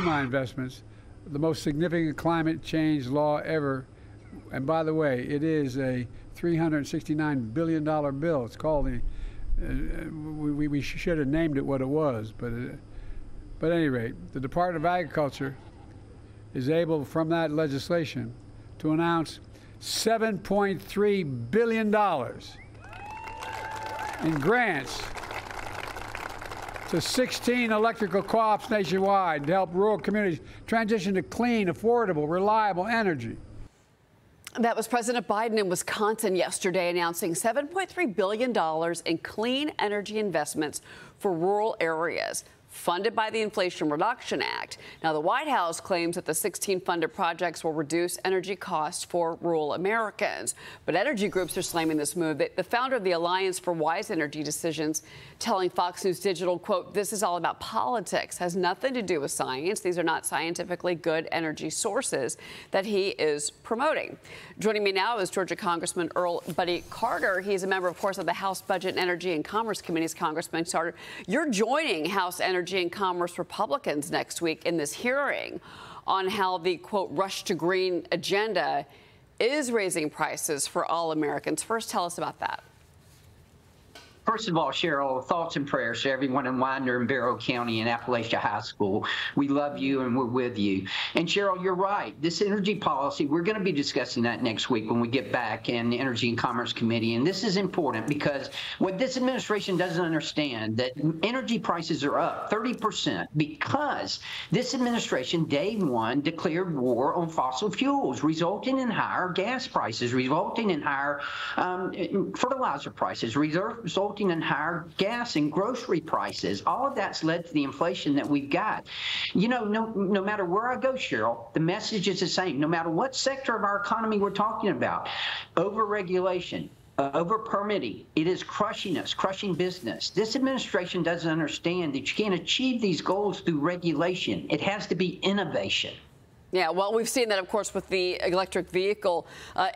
my investments, the most significant climate change law ever. And by the way, it is a $369 billion bill. It's called the, we should have named it what it was, but at any rate, the Department of Agriculture is able, from that legislation, to announce $7.3 billion in grants to 16 electrical co-ops nationwide to help rural communities transition to clean, affordable, reliable energy. That was President Biden in Wisconsin yesterday announcing $7.3 billion in clean energy investments for rural areas, funded by the Inflation Reduction Act. Now, the White House claims that the 16 funded projects will reduce energy costs for rural Americans. But energy groups are slamming this move. The founder of the Alliance for Wise Energy Decisions telling Fox News Digital, quote, "This is all about politics, has nothing to do with science. These are not scientifically good energy sources that he is promoting." Joining me now is Georgia Congressman Earl Buddy Carter. He's a member, of course, of the House Budget, Energy, and Commerce Committees. Congressman Carter, you're joining House Energy and Commerce Republicans next week in this hearing on how the, quote, rush to green agenda is raising prices for all Americans. First, tell us about that. First of all, Cheryl, thoughts and prayers to everyone in Winder and Barrow County and Appalachia High School. We love you and we're with you. And Cheryl, you're right. This energy policy, we're going to be discussing that next week when we get back in the Energy and Commerce Committee. And this is important because what this administration doesn't understand, that energy prices are up 30% because this administration, day one, declared war on fossil fuels, resulting in higher gas prices, resulting in higher fertilizer prices, resulting in higher gas and grocery prices. All of that's led to the inflation that we've got. You know, no matter where I go, Cheryl, the message is the same. No matter what sector of our economy we're talking about, over-regulation, over-permitting, it is crushing us, crushing business. This administration doesn't understand that you can't achieve these goals through regulation. It has to be innovation. Yeah, well, we've seen that, of course, with the electric vehicle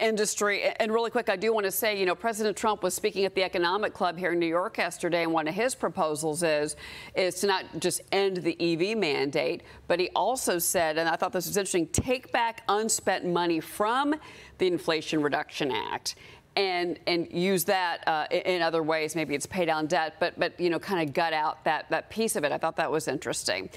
industry. And really quick, I do want to say, you know, President Trump was speaking at the Economic Club here in New York yesterday, and one of his proposals is to not just end the EV mandate, but he also said, and I thought this was interesting, take back unspent money from the Inflation Reduction Act and use that in other ways. Maybe it's pay down debt, but you know, kind of gut out that piece of it. I thought that was interesting.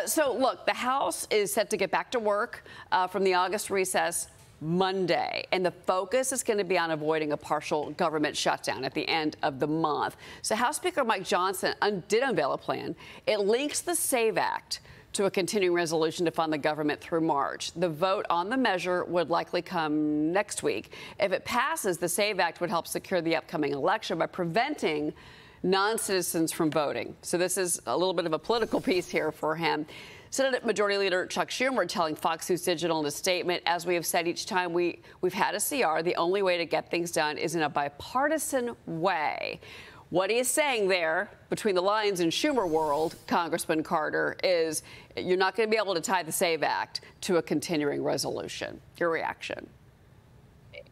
So look, the House is set to get back to work from the August recess Monday, and the focus is going to be on avoiding a partial government shutdown at the end of the month. So House Speaker Mike Johnson did unveil a plan. It links the SAVE Act to a continuing resolution to fund the government through March. The vote on the measure would likely come next week. If it passes, the SAVE Act would help secure the upcoming election by preventing non-citizens from voting. So this is a little bit of a political piece here for him. Senate Majority Leader Chuck Schumer telling Fox News Digital in a statement, as we have said each time we've had a CR, the only way to get things done is in a bipartisan way. What he is saying there, between the lines in Schumer world, Congressman Carter, is you're not going to be able to tie the SAVE Act to a continuing resolution. Your reaction?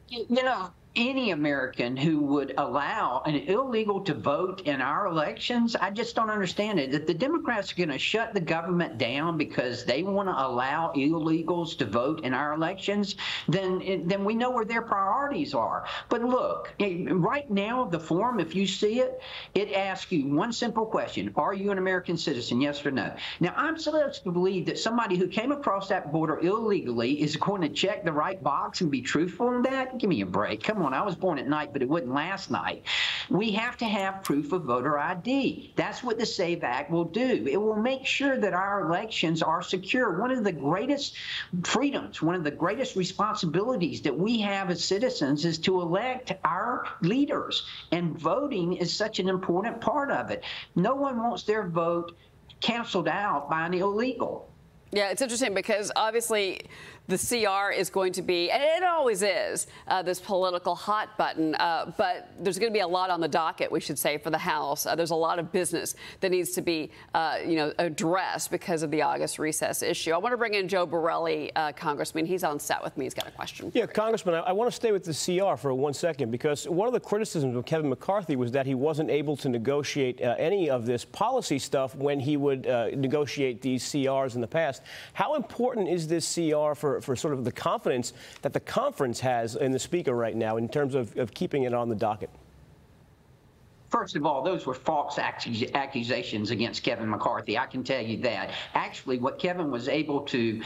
You know, any American who would allow an illegal to vote in our elections, I just don't understand it. If the Democrats are going to shut the government down because they want to allow illegals to vote in our elections, then we know where their priorities are. But look, right now, the form, if you see it, it asks you one simple question. Are you an American citizen, yes or no? Now, I'm supposed to believe that somebody who came across that border illegally is going to check the right box and be truthful in that? Give me a break. Come on, I was born at night, but it wasn't last night. We have to have proof of voter ID. That's what the SAVE Act will do. It will make sure that our elections are secure. One of the greatest freedoms, one of the greatest responsibilities that we have as citizens is to elect our leaders, and voting is such an important part of it. No one wants their vote canceled out by an illegal. Yeah, it's interesting because obviously the CR is going to be, and it always is, this political hot button, but there's going to be a lot on the docket, we should say, for the House. There's a lot of business that needs to be, addressed because of the August recess issue. I want to bring in Joe Borelli, Congressman. He's on set with me. He's got a question. Yeah, Congressman, I want to stay with the CR for 1 second, because one of the criticisms of Kevin McCarthy was that he wasn't able to negotiate any of this policy stuff when he would negotiate these CRs in the past. How important is this CR for sort of the confidence that the conference has in the Speaker right now in terms of keeping it on the docket? First of all, those were false accusations against Kevin McCarthy. I can tell you that. Actually, what Kevin was able to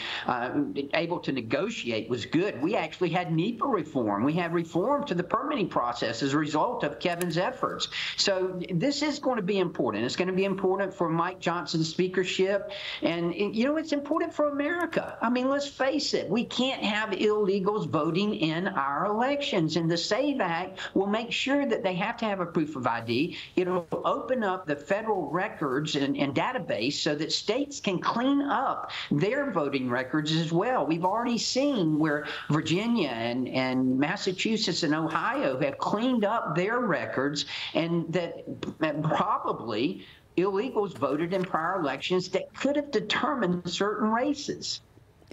negotiate was good. We actually had NEPA reform. We had reform to the permitting process as a result of Kevin's efforts. So this is going to be important. It's going to be important for Mike Johnson's speakership. And it's important for America. I mean, let's face it. We can't have illegals voting in our elections. And the SAVE Act will make sure that they have to have a proof of ID. It'll open up the federal records and database so that states can clean up their voting records as well. We've already seen where Virginia and Massachusetts and Ohio have cleaned up their records, and that probably illegals voted in prior elections that could have determined certain races.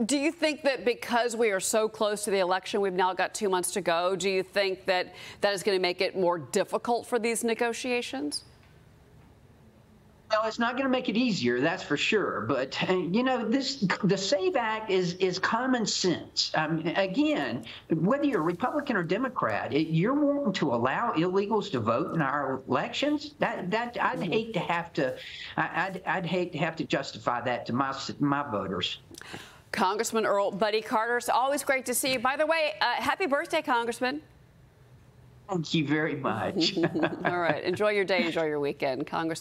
Do you think that because we are so close to the election, we've now got 2 months to go, do you think that that is going to make it more difficult for these negotiations? Well, it's not going to make it easier, that's for sure. But, the SAVE Act is common sense. Again, whether you're Republican or Democrat, you're wanting to allow illegals to vote in our elections. I'd hate to have to justify that to my voters. Congressman Earl Buddy Carter, it's always great to see you. By the way, happy birthday, Congressman. Thank you very much. All right. Enjoy your day. Enjoy your weekend, Congressman.